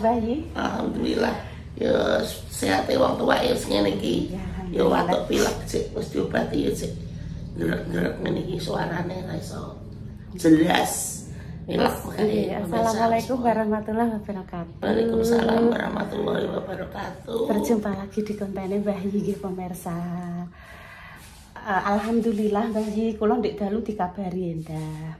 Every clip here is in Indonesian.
bayi? Alhamdulillah. Ya sehat wong tua ya ngene iki. Ya watuk pilek sik wis diobati ya sik. Gerak-gerak ngene iki suarane ra iso jelas. Assalamualaikum warahmatullahi wabarakatuh. Waalaikumsalam warahmatullahi wabarakatuh. Berjumpa lagi di kontennya Mbah Yi nggih pemirsa. Alhamdulillah Mbah Yi kula ndek dalu dikabari endah.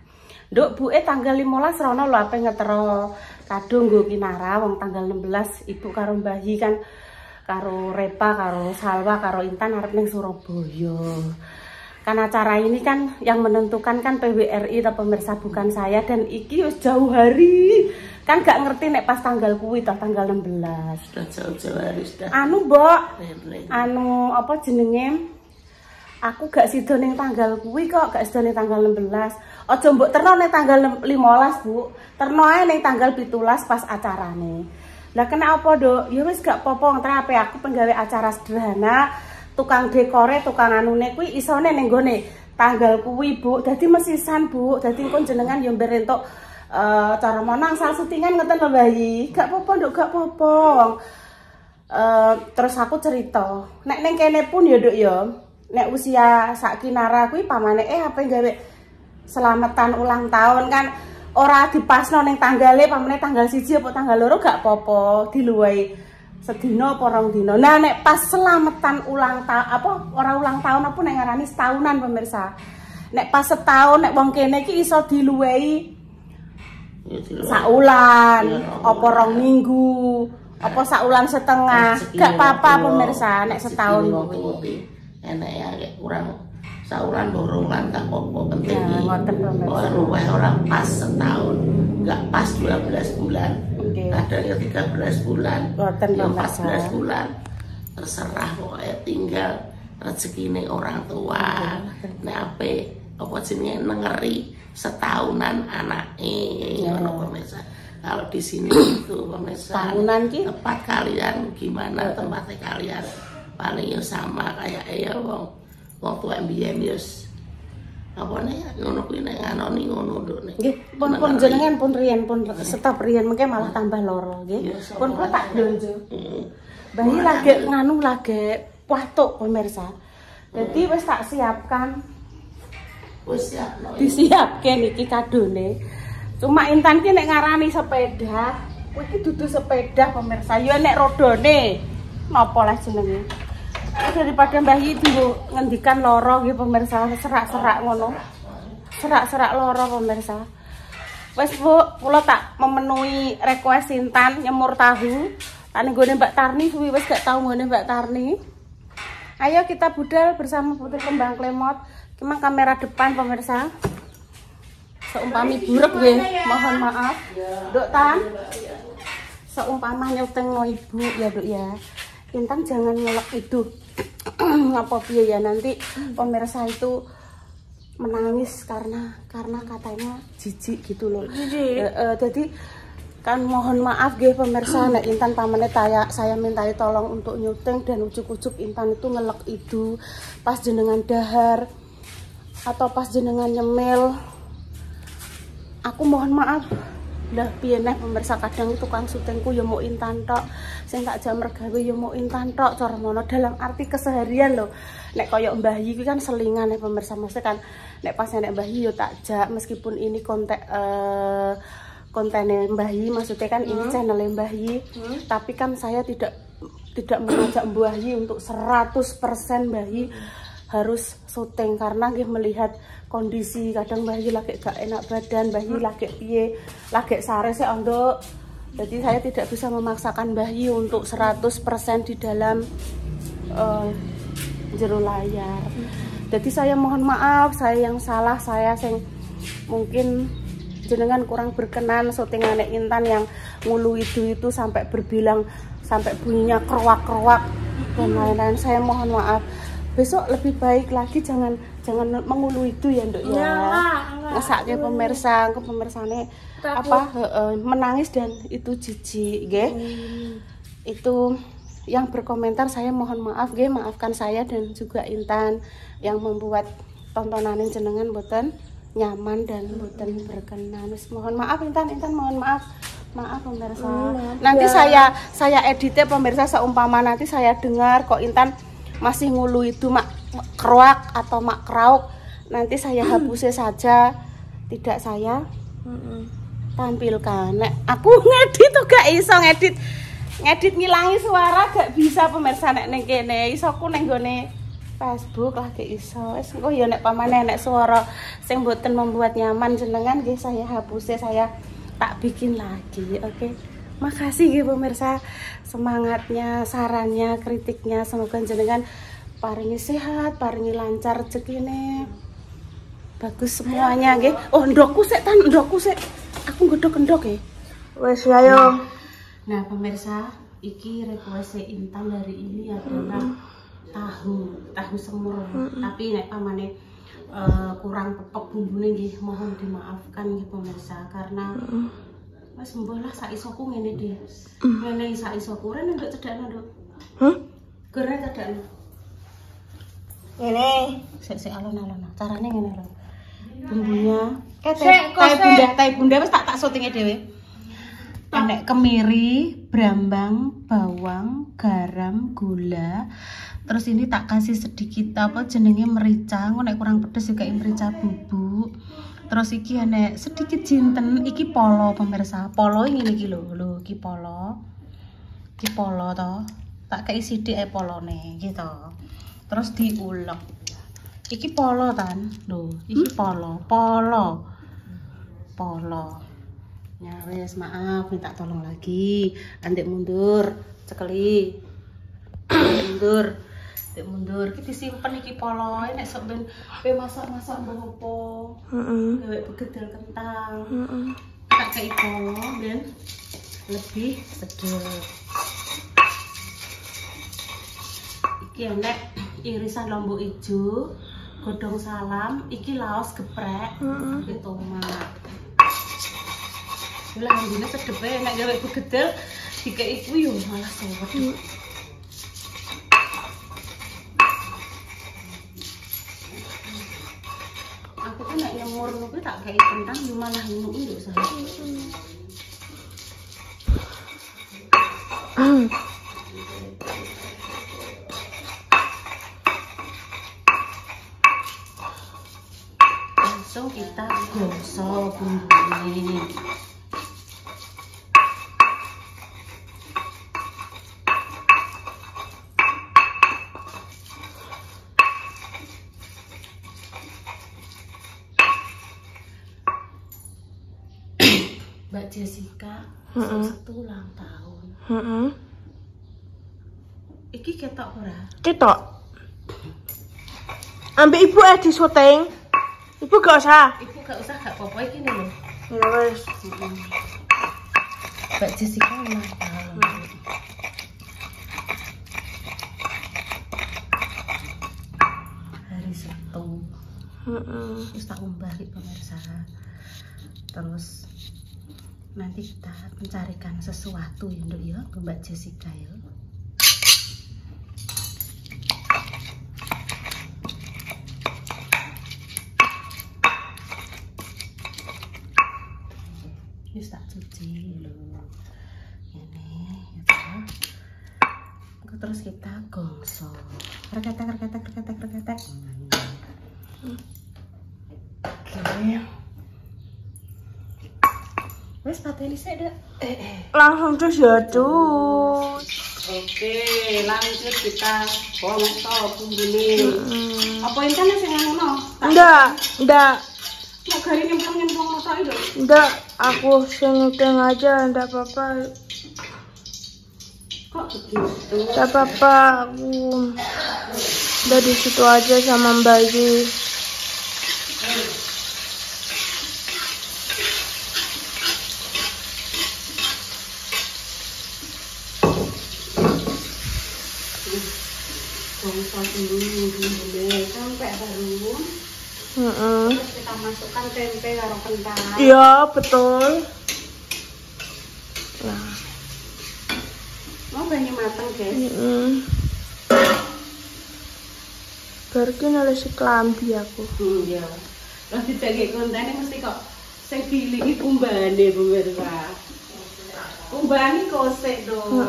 Nduk buke tanggal 15 rono lho ape ngetero kado nggo Kinara wong tanggal 16 ibu karo Mbah Yi kan karo Repa karo Salwa karo Intan arep ning Surabaya. Kan acara ini kan yang menentukan kan PWRI atau pemirsa bukan saya, dan iki wis jauh hari. Kan gak ngerti nek pas tanggal kuwi toh tanggal 16. Sudah jauh-jauh hari sudah. Anu, Mbok. Anu apa jenenge? Aku gak sido ning tanggal kuwi kok, gak sido ning tanggal 16. Aja mbok terno ning tanggal 15, Bu. Terno ae ning tanggal 17 pas acarane. Lah kena apa, Dok? Ya wis gak apa-apa, ntre aku penggawe acara sederhana. Tukang dekore, tukang anune kuwi isone ning gone tanggal kuwi, Bu. Dadi mesisan, Bu. Dadi engko jenengan yo mberentuk cara monang sal syutingan ngoten lho, Mbah Yi. Gak apa-apa, Nduk, gak apa-apa. Terus aku cerita, nek ning kene pun ya, Nduk ya. Nek usia sak Kinara kuwi pamane ape gawe selamatan ulang tahun kan ora dipasno ning tanggale pamane tanggal 1 apa tanggal 2 gak apa-apa, diluwahi sedina apa rong dina. Nah nek pas selamatan ulang tahun apa ora ulang tahun apa nek ngarani setahunan pemirsa. Nek pas setahun nek wong kene iki iso diluwehi saulan apa rong minggu apa saulan setengah. Gak apa-apa pemirsa nek setahun kuwi. Enak ya kurang saulan borongan gak apa-apa penting. Ya ngoten pemirsa. Orang pas setahun, gak pas 12 bulan. Kadang 13 bulan, ya 14 bulan, terserah pokoknya tinggal rezeki orang tua. Nah apa jenenge nengeri setahunan anaknya, pemirsa. Kalau di sini itu pemirsa, tahunan ki tempat kalian gimana tempatnya kalian paling sama kayak ya wong tua mbiyen yus. Apa nih ngono kuwi nek nganoni ngono nduk nek. Nggih, pun jenengan pun riyen pun stop riyen mengke malah tambah loro nggih. Pun kula tak blonjo. Mbah Yi lagi nganu lagi watuk pemirsa. Jadi wis tak siapkan. Wis siap. Disiapke niki kadone. Cuma Intan ki nek ngarani sepeda, kuwi iki dudu sepeda pemirsa. Ya nek rodone napa lah jenenge. Daripada Mbah Yi ngendikan loro nggih pemirsa, serak-serak ngono. Serak-serak loro pemirsa. Wes Bu, kula tak memenuhi request Intan nyemur tahu. Tak nggone Mbak Tarni suwi wis gak tau nggone Mbak Tarni. Ayo kita budal bersama Putri Kembang Klemot. Memang kamera depan pemirsa. Seumpami buruk nggih, mohon maaf. Nduk Tan. Seumpama nyuteng Ibu ya, Nduk ya. Intan jangan ngelak itu. Apa piye ya nanti pemirsa itu menangis karena katanya jijik gitu loh. Jadi kan mohon maaf nggih pemirsa nek Intan pamane saya mintai tolong untuk nyuting dan ujuk-ujuk Intan itu ngelak itu pas jenengan dahar atau pas jenengan nyemil. Aku mohon maaf. Lah piye neh pemirsa kadang tukang syutingku ya mau Intan tok. Sing tak jam regawe ya mau Intan tok cara mono dalam arti keseharian lho. Nek koyo Mbah Yi kan selingan nih pemirsa mesti kan nek pas nek Mbah Yi yo tak jak meskipun ini kontennya Mbah Yi maksudnya kan ini channelnya Mbah Yi tapi kan saya tidak mengajak Mbah Yi untuk 100% Mbah Yi harus syuting karena nggih melihat kondisi kadang Mbah Yi lagi gak enak badan, Mbah Yi lagi piye, lagi sare sik ondok. Jadi saya tidak bisa memaksakan Mbah Yi untuk 100% di dalam jero layar. Jadi saya mohon maaf, saya yang salah, saya yang mungkin jenengan kurang berkenan syutingan Intan yang ngulu itu sampai berbilang sampai bunyinya keruak-keruak dan lain-lain. Saya mohon maaf. Besok lebih baik lagi jangan mengulu itu ya Nduk ya. Ngesake pemirsa, ke pemirsane apa menangis dan itu jijik nggih. Itu yang berkomentar saya mohon maaf nggih, maafkan saya dan juga Intan yang membuat tontonan jenengan mboten nyaman dan mboten berkenan. Mohon maaf Intan mohon maaf. Maaf pemirsa. Nanti saya editnya pemirsa, seumpama nanti saya dengar kok Intan masih ngulu itu mak keruak atau mak krauk, nanti saya hapusnya saja, tidak saya tampilkan. Nek aku ngedit tuh gak iso ngedit ngilangi suara gak bisa pemirsa. Nek neng kene iso aku neng gone Facebook lah gak iso. Wis engko ya nek pamane nek suara sing mboten membuat nyaman jenengan nggih saya hapusnya, saya tak bikin lagi. Oke. Makasih nggih pemirsa semangatnya, sarannya, kritiknya, semoga jenengan paringi sehat, paringi lancar rezekine. Bagus semuanya nggih. Oh, ndokku sik tan, ndokku sik. Aku nggodhok-endok ya. Wes ayo. Nah, pemirsa, iki request Intan dari ini adalah tahu semur. Tapi nek pamane kurang pepek bumbune nggih mohon dimaafkan nggih pemirsa, karena wis mbolah sak isoku ngene iki. Ngene sak isoku rene nduk cedakno nduk. Gore cedakno. Ngene. Sik alon-alon. Carane ngene lho. Bumbunya tai bunda wis tak syutinge dhewe. Enek kemiri, brambang, bawang, garam, gula. Terus ini tak kasih sedikit apa jenenge merica, nek kurang pedes juga merica bubuk. Terus iki enek sedikit jinten, iki polo pemirsa. Polo ngene iki lho, iki polo. Iki polo to. Tak kei sithik ae polone gitu. Terus diulek. Iki polo tan, lho, iki polo. Ya wes maaf, minta tolong lagi. Andek mundur, cekeli. mundur. Iki disimpen iki polo, nek sok ben masak-masak mbok opo. Gawe begedel kentang. Tak kei polo ben lebih sedap. Iki enek irisan lombok ijo, godong salam, iki laos geprek, iki tomat. Lah ngene sedep e nek gawe begedel dikek iku yo malah sewet. Aku tuh nek nyemur niku tak gawe kentang yo malah ngunu yo saya. Langsung kita gosok bumbunya. Mbak Jessica, satu ulang tahun. Iki ketok ora? Ketok. Ambek ibu di syuting. Ibu gak usah. Ibu gak usah, gak apa-apa iki lho. Ya wes. Mbak Jessica ulang tahun. Hari Sabtu. Terus tak umbah pemirsa. Terus nanti kita mencarikan sesuatu ya Nduk ya ke Mbak Jessica ya. Wis tak cuci lho. Ini ya. Terus kita gosok. Reketek. Oke. Wes pateni sik, Dek. Langsung terus ya, Cus. Oke, lanjut kita gosok bumbune. Apa Intan sing ngono? Enggak. Mau garing nyemplung motor itu? Enggak, aku syuting aja, enggak apa-apa. Kok begitu? Enggak apa-apa, aku udah di situ aja sama Mbak Yu. Gosok dulu bumbune sampai harum. Terus kita masukkan tempe karo kentang. Iya, betul. Nah, mau banyu mateng, guys. Baru ki nulis klambi aku. Iya. Lah dijake kontene mesti kok sing dilingi kumbane pemirsa. Umbani kosek dong.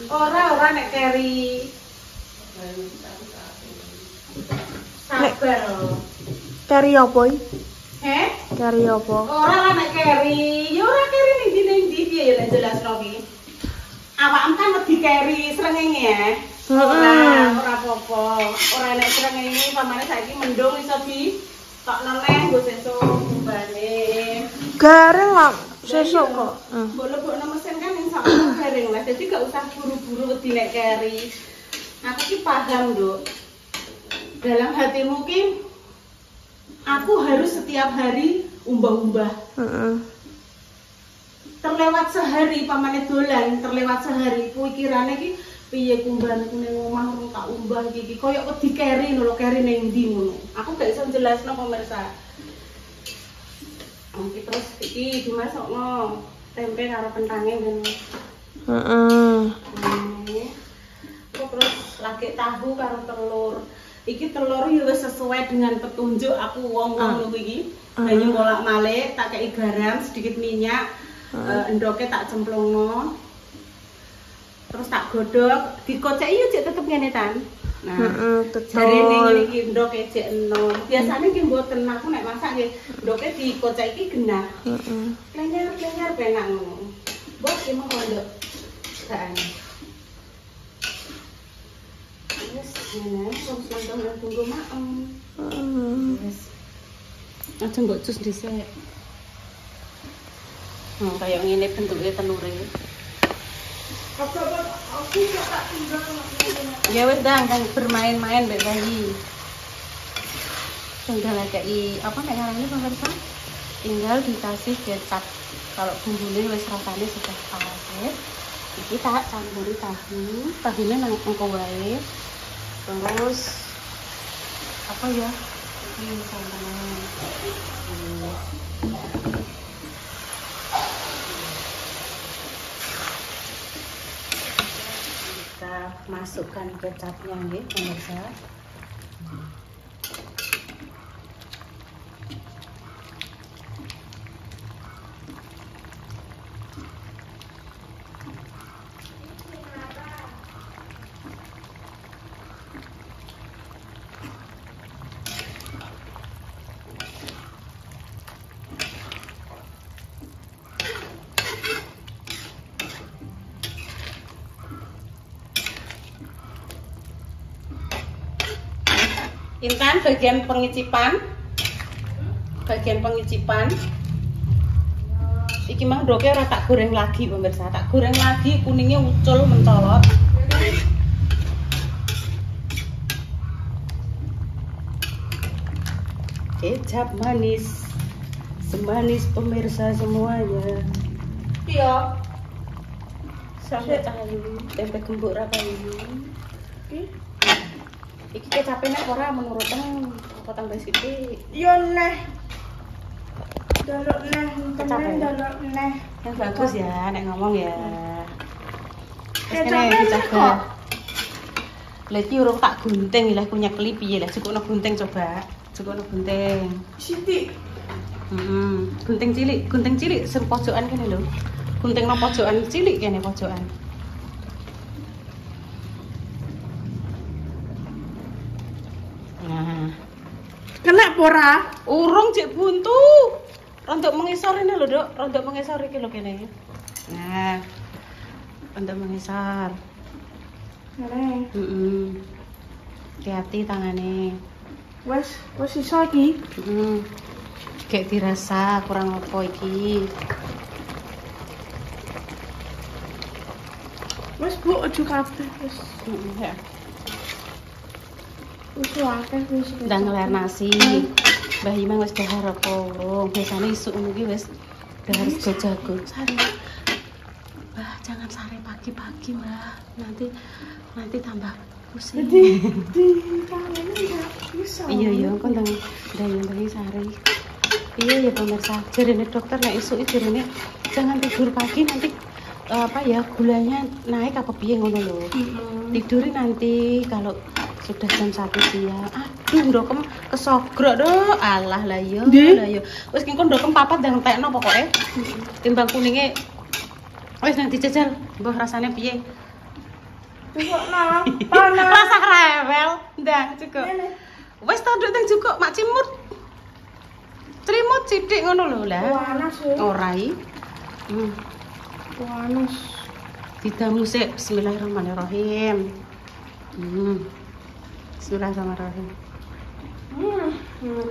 Ora nek keri. Sabar. Keri apa iki? Heh? Keri apa? Ora nek keri. Ya ora keri ning ndi piye ya lek jelasno iki. Awakmu kan wedi keri srengenge ya. Ora apa-apa. Ora nek srengenge pamane saiki mendung iso di tok neneh nggo sesuk umbane. Garing lah sesuk kok. Mbok lebokno mesin kan insya-Allah garing lah. Jadi gak usah buru-buru wedi nek keri. Aku ki paham, Nduk. Dalam hatimu ki aku harus setiap hari umbah-umbah. Terlewat sehari pamane dolan, terlewat sehari pikirane ki piye kumbane ning omah urung tak umbah iki koyo wedi keri lho, keri ning ndi ngono. Aku gak iso jelasno pemirsa. Iki terus iki dimasukno tempe karo kentange ngene. Terus lagi tahu karo telur. Iki telur ya wis sesuai dengan petunjuk aku wong-wong iki. Banyu bolak-balik, tak kei garam, sedikit minyak, endoke tak cemplungno. Terus tak godhog, dikoceki yo cek tetep ngene tan. Nah, jarene ngene iki endoke cek enom. Biasane ki mboten aku nek masak nggih endoke dikoceki genah. Lenyer-lenyer penak ngono. Mbok ki mong kondok. Kan. Wes ngene, terus nang tunggu maem. Wes. Aja mbok cus dhisik. Kayak ngene bentuke telure. Ya wes dah bermain-main mbek bayi. Tinggal kayak apa nek ngarane pemirsa? Tinggal dikasih kecap. Kalau bumbunya wes rasanya sudah pas. Iki tak campuri tahu. Tahunya nang engko wae. Terus apa ya? Ini santan. Kita masukkan kecapnya nggih pemirsa. Intan bagian pengicipan. Iki mang doke ora tak goreng lagi pemirsa, tak goreng lagi kuningnya ucul mencolot. Kecap manis, semanis pemirsa semuanya. Iya. Sampai tahu tempe gembuk apa ini? Iki kecape nek ora menurutmu apa tambah sithik? Yo neh. Dalok neh, kecape dalok neh. Yang bagus ya nek ngomong ya. Kecape kok. Lah iki urung tak gunting lah ku nyekli piye lah cukupno gunting coba. Cukupno gunting. Sithik. Gunting cilik sing pojokan kene lho. Guntingno pojokan cilik kene pojokan. Nah, kena pora? Urung cek buntu. Rontok mengisor ini lho, Dok. Rontok mengisor iki lho kene. Nah. Rontok mengisor. Ngene. Hati-hati tangane. Wes iso iki. Kayak dirasa kurang apa iki. Wes Bu, ojo kabeh wis. Ya. Udah ngeler nasi. Mbah Imang wis dahar apa urung? Biasane isuk ngono iki wis dahar sego jagung. Sare. Mbah, jangan sare pagi-pagi, Mbah. Nanti tambah pusing. Di tangannya enggak bisa. Iya, kok ndang ndang sare. Iya ya pemirsa, jarene dokter nek isuk jarene jangan tidur pagi nanti apa ya gulanya naik apa piye ngono lho. Tidurin nanti kalau sudah jam 1 siang. Aduh, ndokem kesogrok do. Alah lah yo. Wis ki kon ndokem papat ndang tekno pokoke. Timbang kuninge Wis nang dijajal, mbah rasane piye? Cukup nah, panas. Rasa rewel, ndang cukup. Wis ta nduk teng cukup mak cimut. Trimut sithik ngono lho lah. Panas ya. Ora iki. Panas. Didamu sik. Bismillahirrahmanirrahim. Bismillahirrahmanirrahim.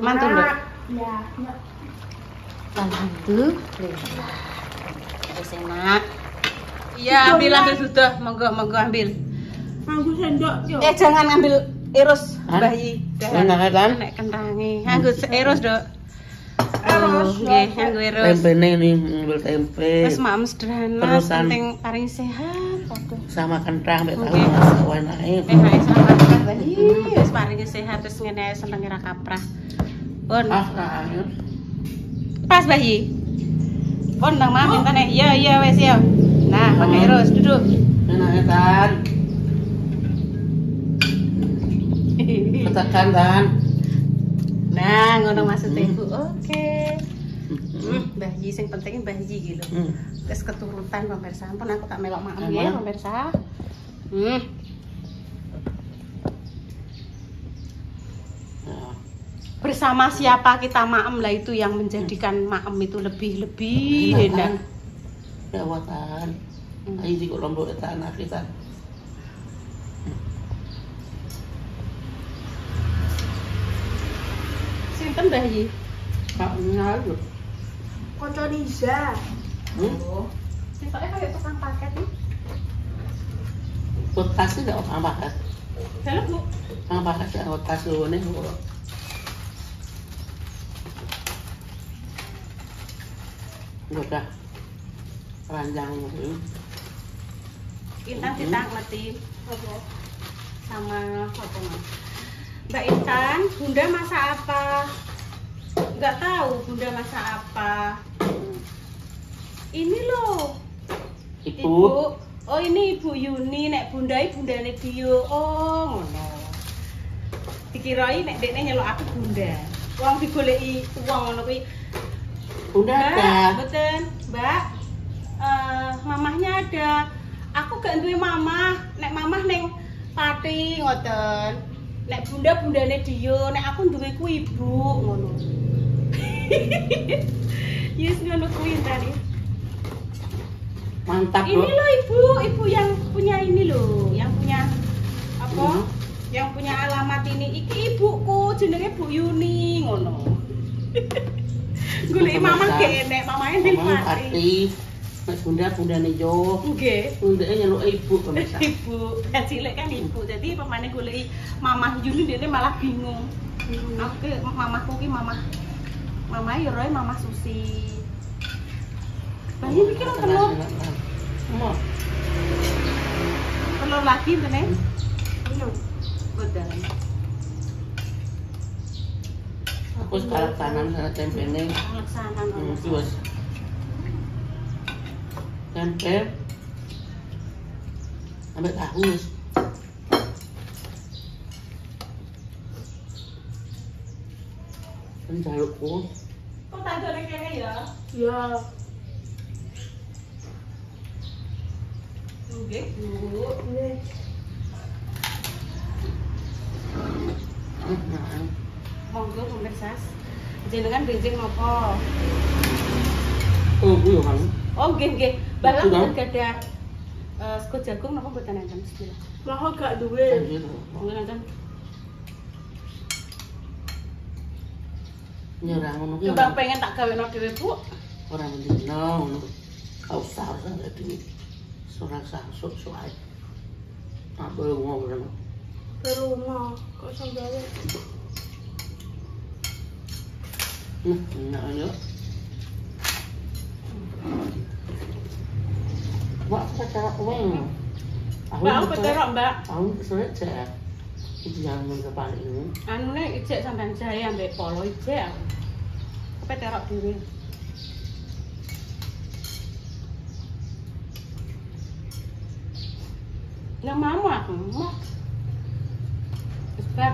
Mantun, Mbak. Ya. Alhamdulillah. Wis enak. Iya, ambil sudah. Monggo ambil. Nganggo sendok yo. Jangan ngambil erus bayi. Enak kan? Nek kentange. Nganggo erus, Dok. Erus. Nggih, nganggo erus. Tempene ini ngambil tempe. Wis mak sederhana, Terusan. penting paling sehat. Aduh. Sama kentang mek tahu Oke. mas enake. Selamat bayi. Wis paling sehat terus ngene seneng ora kaprah. Pun. Ayo. Pas bayi. Pun nang mami tane. Iya wis ya. Nah, pakai erus duduk. Enak kan? Katakan kan? Nah, ngono maksudnya Bu. Oke. Bayi sing penting bayi gitu. Terus keturutan pemirsa. Ampun aku tak melok maem ya pemirsa. Bersama siapa kita maem lah itu yang menjadikan maem itu lebih enak. Dawatan. Ayo di lombok tanah kita. Sinten bayi? Pak ngalu. Konco Riza. Sintoknya kayak tukang paket nih. Bekas sih enggak orang paket. Halo Bu. Orang paket sih bekas lu nih. Udah ranjang itu. Intan kita ngerti sama apa Mbak Intan, Bunda masak apa? Nggak tahu Bunda masak apa. Ini loh Ibu. Oh ini Ibu Yuni, nek bundane Dio. Oh ngono. Dikirai nek dekne nyeluk aku Bunda. Wong digoleki uang ngono kuwi. Bunda ada. Betul, Mbak. Mamahnya ada. Aku gak duwe mamah. Nek mamah ning Pati ngoten. Nek bundane Dio, nek aku duwe ku ibu ngono. Yes ngono kuwi tadi. Mantap Ini loh ibu yang punya ini loh, yang punya apa? Yang punya alamat ini. Iki ibuku jenenge Bu Yuni ngono. Golek mamah kene, mamahnya ning Pati. Nek bundane yo. Nggih. Bundane nyeluk ibu pemirsa. Ibu, cilik kan ibu. Jadi pemane goleki mamah Yuni dene malah bingung. Aku mamahku ki mamah ya roe mamah Susi. Bayi mikir telur. Telur lagi bener. Betul. Aku sekarang kanan sana tempene. Laksanan. Terus tempe ambil tahu penjalukku Kok tak ada kene ya? Ya. Nggih, Bu. Monggo pemirsa. Jenengan benjing napa? oh iya kan Oh, nggih. Balang Betul, gadah sego jagung napa mboten enten bismillah. Lah gak duwe. Monggo enten. nyerang ngono ki Coba pengen tak gaweno dhewe, Bu. ora mendino ngono kau usah dadi ora sah sok ae apa ngono Ke rumah kok sampeyan. nah ayo Mbak, aku cara uang. Mbak, aku peterok, Mbak. Aku kesel aja. Itu yang mendepan ini. Anune ijek sampean jaya ambek polo ijek aku. Peterok dhewe. Nggak mau aku, mau. Sebab.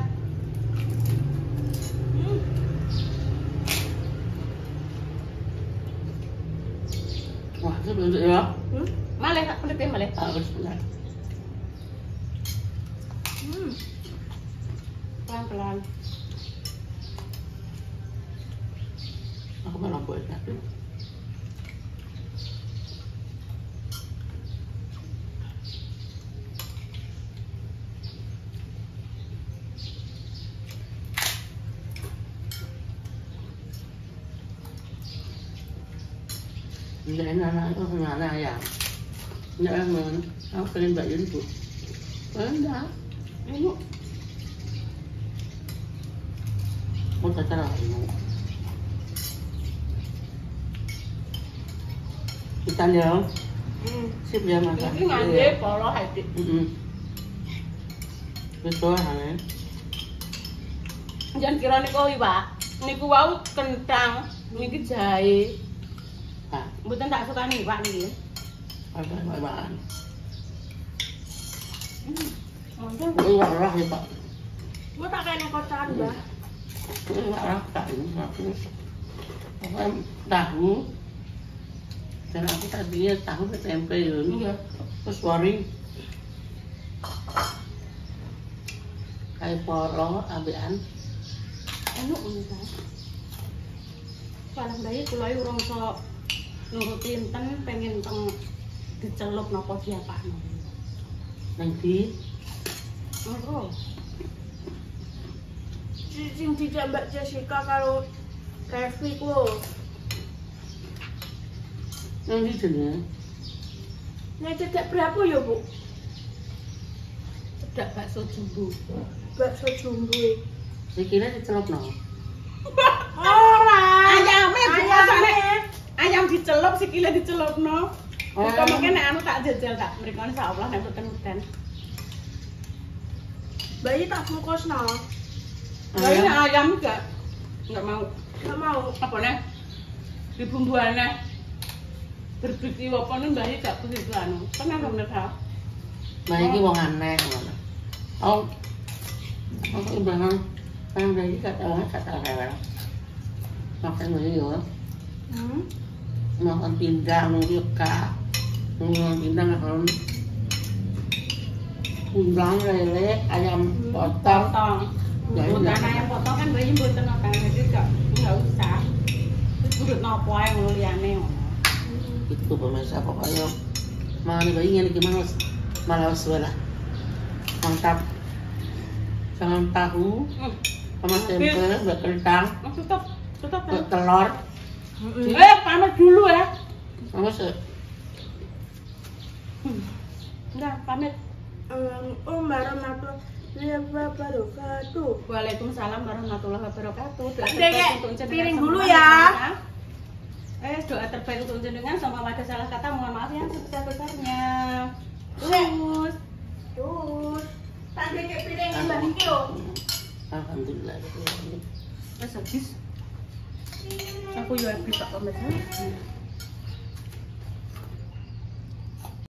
Wah, itu bentuk ya. Malih tak kulitnya malih. Bismillah. Pelan-pelan. Aku malah buat satu. Ini anak ayam. Ini ayam. Aku pengen baju itu. Enggak. Ini Mau cara ini. Kita lihat. Sip dia makan. ini ngande polo hati. Betul hane. Jangan kira niku Pak. Niku wau kentang, niki jahe. Ah, Mboten tak sukani Pak niki. apa bahan. Monggo. Ini warah ya Pak. Gua tak kena kocoran, Mbak. Ini warah tak ini aku. Pokoknya tahu. Dan aku tadinya tahu ke tempe ya. Iya. Terus waring. Kayak poro ambekan. Anu ngono ta. Paling bayi kula urung sok nuruti enten pengen teng dicelup napa diapakno. Nang di Ngono. Sing dijak Mbak Jessica karo Revi ku. nang di jenenge. Nek cedak berapa ya, Bu? Cedak bakso jumbo. Bakso jumbo. Iki nek dicelupno. Ora. Ayam dicelup sikile dicelupno. Oh. Kok mungkin nek anu tak jajal tak mriko insyaallah nek boten-boten. Bayi tak bungkusno. Lah nek ayam enggak mau. Enggak mau. Apa nih? Dibumbuane. Berbiti apa nih Mbak gak begitu anu. Tenang pemirsa. Nah iki wong aneh ngono. Oh. Aku bangun kan dari kata hewan. Makan dulu ya. Makan pindang nunggu ka. Makan pindang kan. Pindang lele ayam potong. Bukan ayam potong kan bayi mboten apa jadi enggak usah. Wis urut napa ae ngono liyane ngono. Itu pemirsa pokoknya mana bayinya nih gimana malas wala mantap jangan tahu sama tempe buat kentang Tutup buat telur pamit dulu ya. sama Enggak, pamit. Warahmatullahi wabarakatuh. Waalaikumsalam warahmatullahi wabarakatuh. Piring dulu ya. Doa terbaik untuk jenengan, sama ada salah kata mohon maaf yang sebesar-besarnya. Terus Tak kayak piring Mbak Niki loh. alhamdulillah wis habis. Aku yo habis tak pamit.